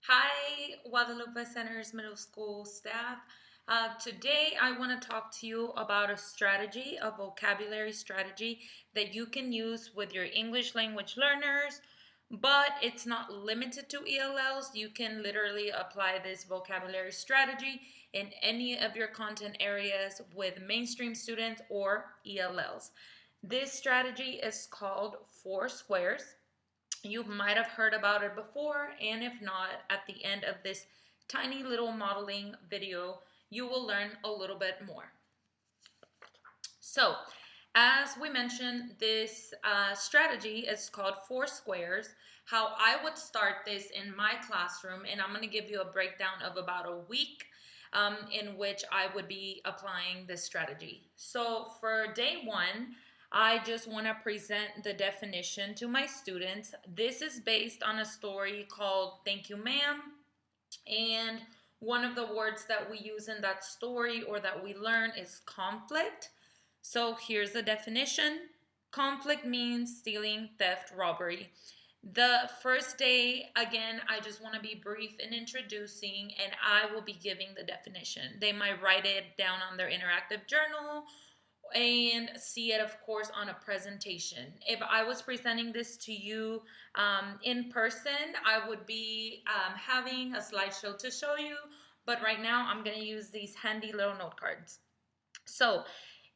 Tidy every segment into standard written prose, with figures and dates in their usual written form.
Hi, Guadalupe Center's middle school staff. Today, I want to talk to you about a strategy, a vocabulary strategy that you can use with your English language learners, but it's not limited to ELLs. You can literally apply this vocabulary strategy in any of your content areas with mainstream students or ELLs. This strategy is called Four Squares. You might have heard about it before, and if not, at the end of this tiny little modeling video, you will learn a little bit more. So, as we mentioned, this strategy is called Four Squares. How I would start this in my classroom, and I'm going to give you a breakdown of about a week in which I would be applying this strategy. So, for day one, I just want to present the definition to my students. This is based on a story called Thank You, Ma'am. And one of the words that we use in that story or that we learn is conflict. So here's the definition. Conflict means stealing, theft, robbery. The first day, again, I just want to be brief in introducing, and I will be giving the definition. They might write it down on their interactive journal and see it, of course, on a presentation. If I was presenting this to you in person, I would be having a slideshow to show you, but right now I'm going to use these handy little note cards. So,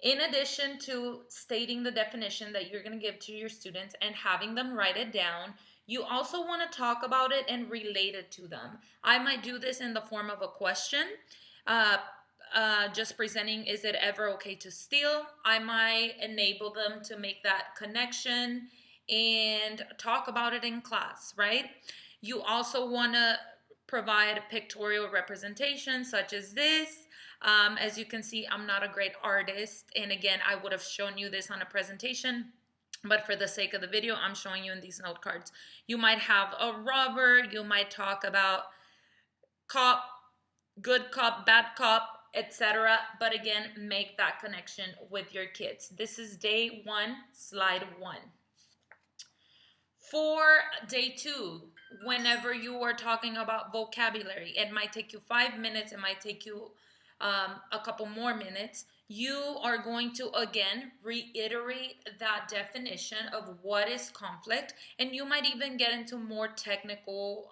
in addition to stating the definition that you're going to give to your students and having them write it down, you also want to talk about it and relate it to them. I might do this in the form of a question. Uh, just presenting, is it ever okay to steal? I might enable them to make that connection and talk about it in class, right? You also want to provide pictorial representation such as this. As you can see, I'm not a great artist, and again, I would have shown you this on a presentation, but for the sake of the video, I'm showing you in these note cards. You might have a robber, you might talk about cop, good cop, bad cop, etc. But again, make that connection with your kids. This is day one, slide one. For day two, whenever you are talking about vocabulary, it might take you 5 minutes, it might take you a couple more minutes. You are going to again reiterate that definition of what is conflict, and you might even get into more technical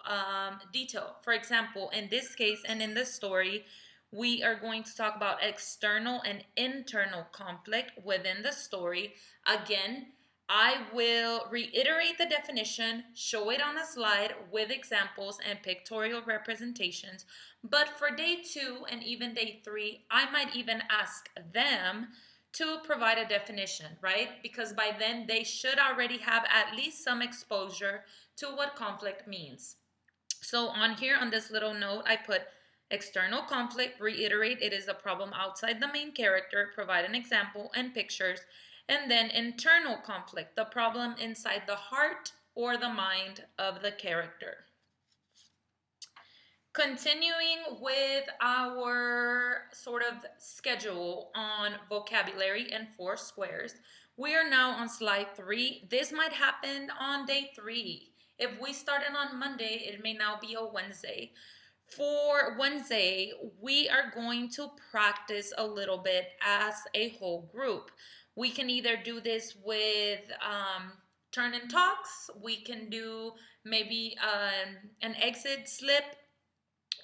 detail. For example, in this case and in this story, we are going to talk about external and internal conflict within the story. Again, I will reiterate the definition, show it on a slide with examples and pictorial representations. But for day two and even day three, I might even ask them to provide a definition, right? Because by then they should already have at least some exposure to what conflict means. So on here on this little note, I put external conflict, reiterate it is a problem outside the main character, provide an example and pictures. And then internal conflict, the problem inside the heart or the mind of the character. Continuing with our sort of schedule on vocabulary and four squares, we are now on slide three. This might happen on day three. If we started on Monday, it may now be a Wednesday. For Wednesday, we are going to practice a little bit as a whole group. We can either do this with turn and talks, we can do maybe an exit slip,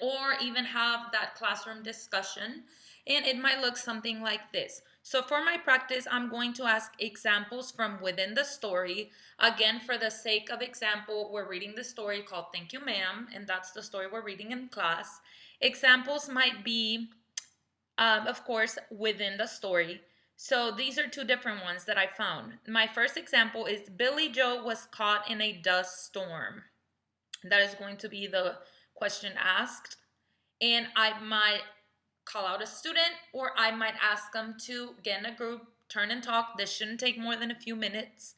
or even have that classroom discussion. And it might look something like this. So for my practice, I'm going to ask examples from within the story. Again, for the sake of example, we're reading the story called Thank You, Ma'am, and that's the story we're reading in class. Examples might be, of course, within the story. So these are two different ones that I found. My first example is Billy Joe was caught in a dust storm. That is going to be the question asked. And I might call out a student, or I might ask them to get in a group, turn and talk. This shouldn't take more than a few minutes.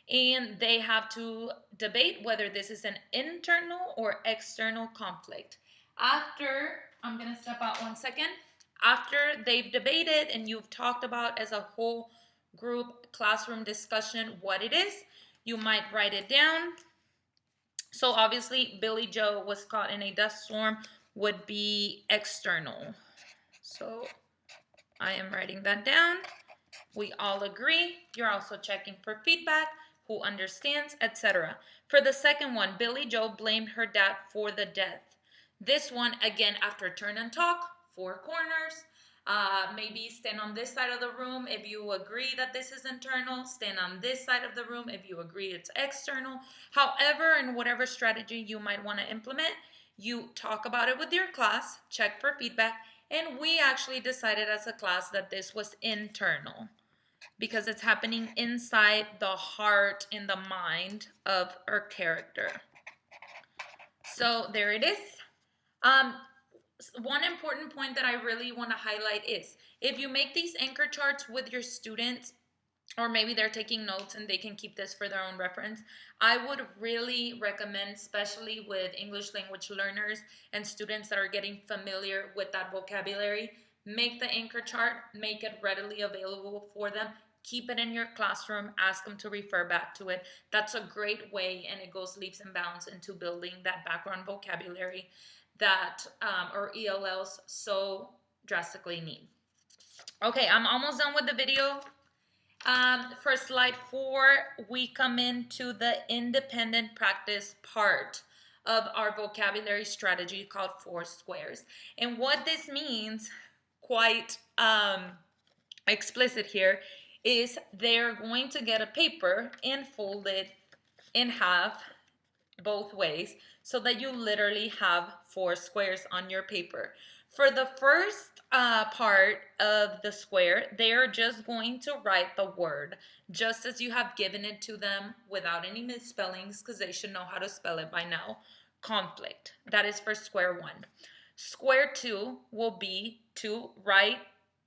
And they have to debate whether this is an internal or external conflict. After, I'm going to step out 1 second. After they've debated and you've talked about as a whole group classroom discussion what it is, you might write it down. So obviously, Billy Joe was caught in a dust storm would be external. So I am writing that down. We all agree. You're also checking for feedback, who understands, etc. For the second one, Billy Joe blamed her dad for the death. This one, again, after turn and talk, four corners. Maybe stand on this side of the room if you agree that this is internal. Stand on this side of the room if you agree it's external. However, in whatever strategy you might want to implement, you talk about it with your class, check for feedback, and we actually decided as a class that this was internal because it's happening inside the heart and the mind of our character. So there it is. One important point that I really want to highlight is if you make these anchor charts with your students, or maybe they're taking notes and they can keep this for their own reference, I would really recommend, especially with English language learners and students that are getting familiar with that vocabulary, make the anchor chart, make it readily available for them. Keep it in your classroom, ask them to refer back to it. That's a great way, and it goes leaps and bounds into building that background vocabulary that our ELLs so drastically need. Okay, I'm almost done with the video. For slide 4, we come into the independent practice part of our vocabulary strategy called 4 squares. And what this means, quite explicit here, is they're going to get a paper and fold it in half both ways so that you literally have 4 squares on your paper. For the first part of the square, they're just going to write the word just as you have given it to them without any misspellings, because they should know how to spell it by now. Conflict. That is for square 1. Square 2 will be to write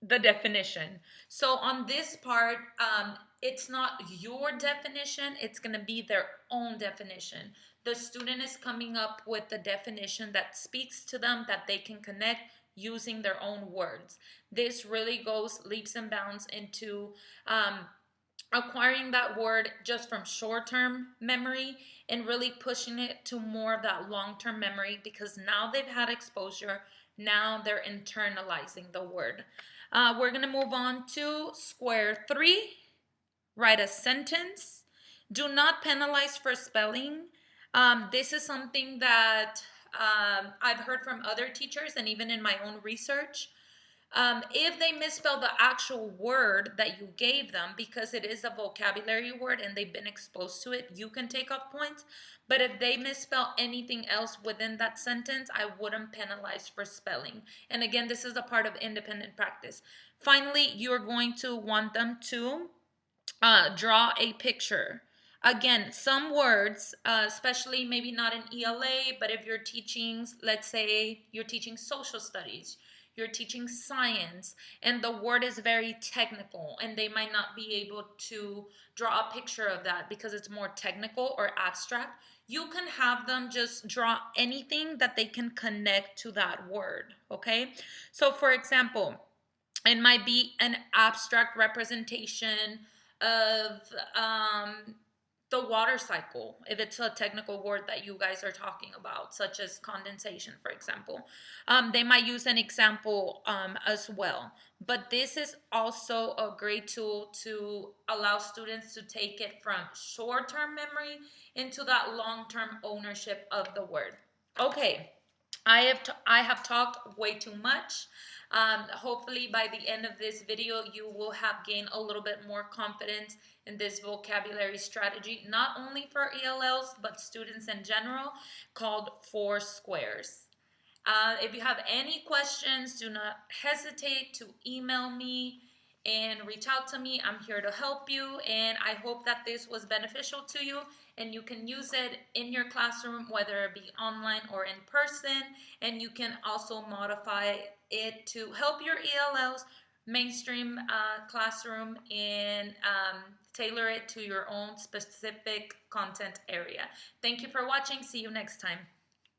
the definition. So on this part, it's not your definition, it's going to be their own definition. The student is coming up with the definition that speaks to them, that they can connect using their own words. This really goes leaps and bounds into acquiring that word just from short-term memory and really pushing it to more of that long-term memory, because now they've had exposure, now they're internalizing the word. We're going to move on to square 3. Write a sentence. Do not penalize for spelling. This is something that I've heard from other teachers and even in my own research. If they misspell the actual word that you gave them, because it is a vocabulary word and they've been exposed to it, you can take off points. But if they misspell anything else within that sentence, I wouldn't penalize for spelling. And again, this is a part of independent practice. Finally, you're going to want them to draw a picture. Again, some words, especially maybe not in ELA, but if you're teaching, let's say you're teaching social studies, you're teaching science, and the word is very technical, and they might not be able to draw a picture of that because it's more technical or abstract. You can have them just draw anything that they can connect to that word, okay? So for example, it might be an abstract representation of the water cycle, if it's a technical word that you guys are talking about, such as condensation, for example. They might use an example as well. But this is also a great tool to allow students to take it from short-term memory into that long-term ownership of the word. Okay, I have talked way too much. Hopefully by the end of this video, you will have gained a little bit more confidence in this vocabulary strategy, not only for ELLs, but students in general, called 4 squares. If you have any questions, do not hesitate to email me and reach out to me. I'm here to help you, and I hope that this was beneficial to you and you can use it in your classroom, whether it be online or in person, and you can also modify it to help your ELLs mainstream classroom and tailor it to your own specific content area. Thank you for watching. See you next time.